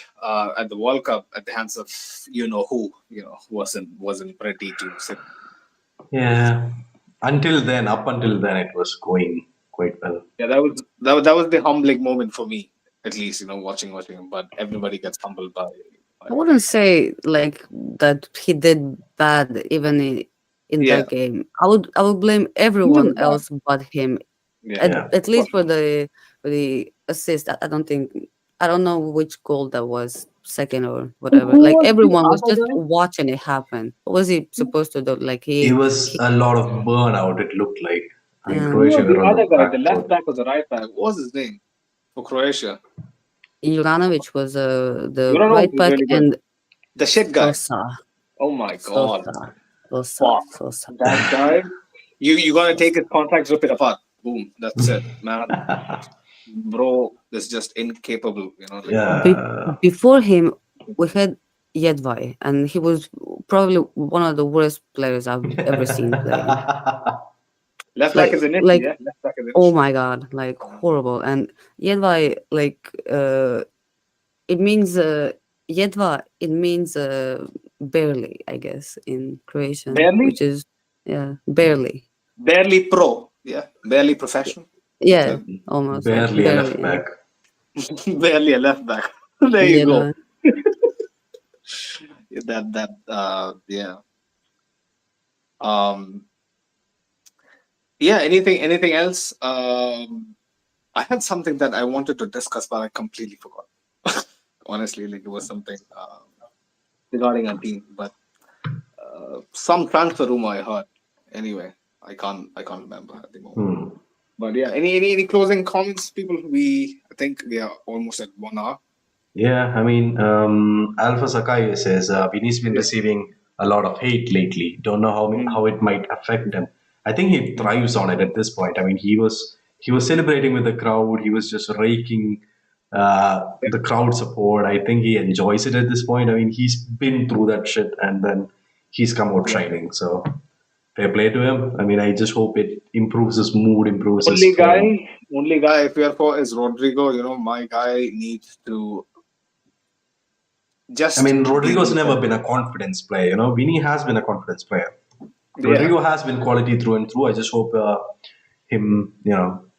World Cup at the hands of who wasn't pretty to sit. Yeah. Up until then, it was going quite well. Yeah, that was the humbling moment for me, at least watching him. But everybody gets humbled by I wouldn't say like that he did bad even in yeah. that game. I would blame He everyone wasn't bad. else but him. Yeah, At, Yeah. at for least for sure. the assist. I don't think, I don't know which goal that was, second or Who, whatever. who Like was the everyone was other just guy? watching it happen. What was he supposed to do? Like It he was he a lot of burnout, it looked like. I mean, um Who Croatia was the were on the other guy? The back left foot. back or the right back? What was his name for Croatia? Juranovic was the Juranovic right was back, really good. and The shit guy. Sosa, Oh my god. Sosa, Sosa, Fuck. Sosa. That guy. You gotta take his contract, rip it apart. Boom. That's it, man. Bro is just incapable. Like Be- Yeah. Before him, we had Jedvaj, and he was probably one of the worst players I've ever seen play. left back Like, is an issue. like, Yeah, left back is an oh issue. my god, like horrible. And Jedvaj, like, it means Jedva. It means barely, I guess, in Croatian, Barely, which is, yeah, barely. barely pro. Yeah, barely professional. That's Yeah, it. almost like Barely a barely. left Yeah, back. Barely a left back. There you go. Jedva. That yeah. Um yeah, anything else? I had something that I wanted to discuss, but I completely forgot. Honestly, like it was something regarding our team, but some transfer rumor I heard. Anyway, I can't remember at the moment. Hmm. But yeah, any closing comments, people? I think we are almost at 1 hour. Yeah, I mean, Alpha Sakai says Vinny's been Yeah. receiving a lot of hate lately. Don't know how Mm. it might affect him. I think he thrives on it at this point. I mean, he was celebrating with the crowd. He was just raking the crowd support. I think he enjoys it at this point. I mean, he's been through that shit, and then he's come out Yeah. shining. So fair play to him. I mean, I just hope it improves his mood, improves his Only guy, form. only guy I fear for is Rodrigo. My guy needs to I just mean, be Rodrigo's never been himself. a confidence player. Vinny has been a confidence player. Yeah. Rodrigo has been quality through and through. I just hope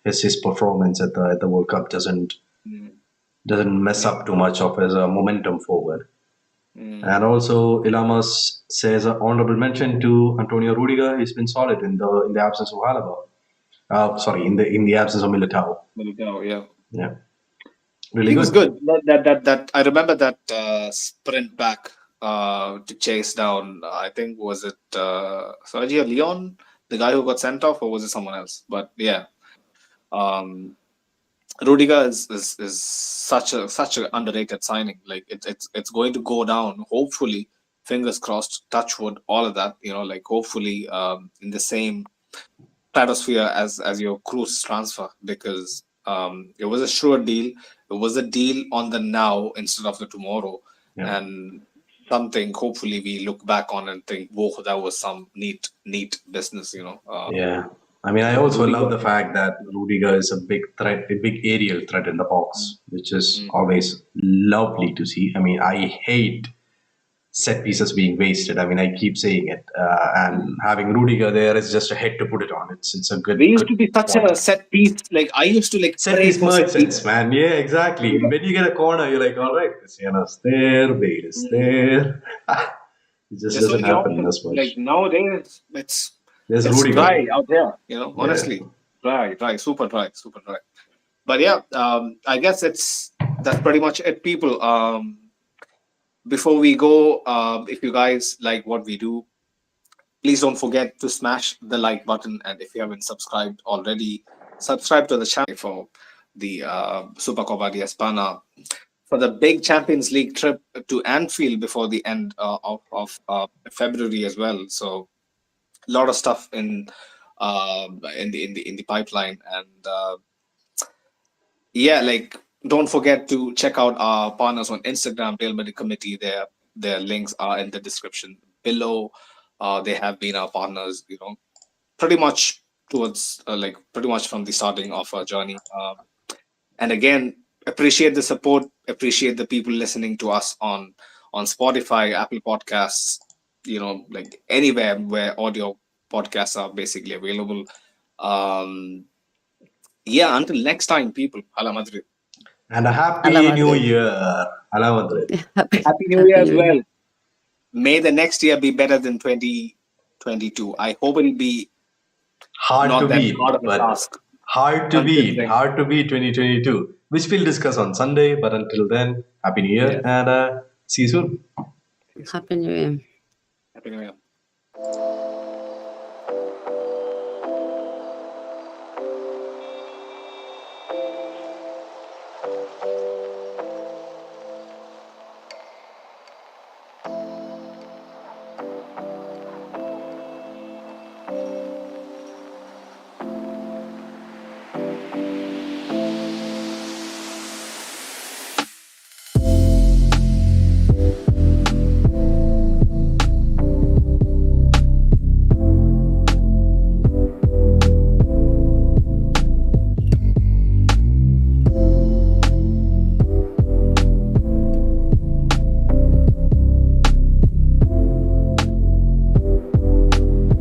his performance at the World Cup Mm. doesn't mess up too much of his momentum forward. Mm. And also, Ilamas says honorable mention to Antonio Rudiger. He's been solid in the absence of Alaba. Sorry, in the absence of Militao. Militao, yeah. Yeah, really He was good. good. That I remember that sprint back. to chase down. I think was it Sergio Leon, the guy who got sent off, or was it someone else? But yeah, um, Rudiger is such a underrated signing. Like it's going to go down. Hopefully, fingers crossed, touch wood, all of that. Like hopefully in the same stratosphere as your Cruz transfer, because it was a sure deal. It was a deal on the now instead of the tomorrow, Yeah. and something hopefully we look back on and think, whoa, that was some neat business. Yeah. I mean, I also love Rudiger. the fact that Rudiger is a big threat, a big aerial threat in the box, which is Mm. always lovely to see. I mean, I hate set pieces being wasted. I mean, I keep saying it, and having Rudiger there is just a head to put it on. It's a We used good to be such point. a set piece. Like I used to like Set pray piece for set piece. merchants, man. Yeah, exactly. When you get a corner, you're like, all right, Cristiano's there, Bale is there. It just They're so doesn't happen innovative. as Like much. nowadays, There's it's Rudiger. dry out there. Yeah. Honestly, dry, super dry, super dry. But yeah, I guess that's pretty much it, people. Before we go, if you guys like what we do, please don't forget to smash the like button, and if you haven't subscribed already, subscribe to the channel for the Supercopa de España, for the big Champions League trip to Anfield before the end of February as well. So a lot of stuff in the pipeline, and yeah, like don't forget to check out our partners on Instagram, Real Madrid Committee. Their links are in the description below. They have been our partners, pretty much towards like pretty much from the starting of our journey. And again, appreciate the support, appreciate the people listening to us on Spotify, Apple Podcasts, like anywhere where audio podcasts are basically available. Um, yeah, until next time, people. Hala Madrid. And a Hala happy new Madrid. year. Hala Madrid. Happy New Year Happy as New Year. well. May the next year be better than 2022. I hope it'll be Hard to not that beat, hard of a but task, hard to beat. considering. Hard to beat 2022, which we'll discuss on Sunday. But until then, happy new year Yeah. and see you soon. Happy New Year. Happy New Year.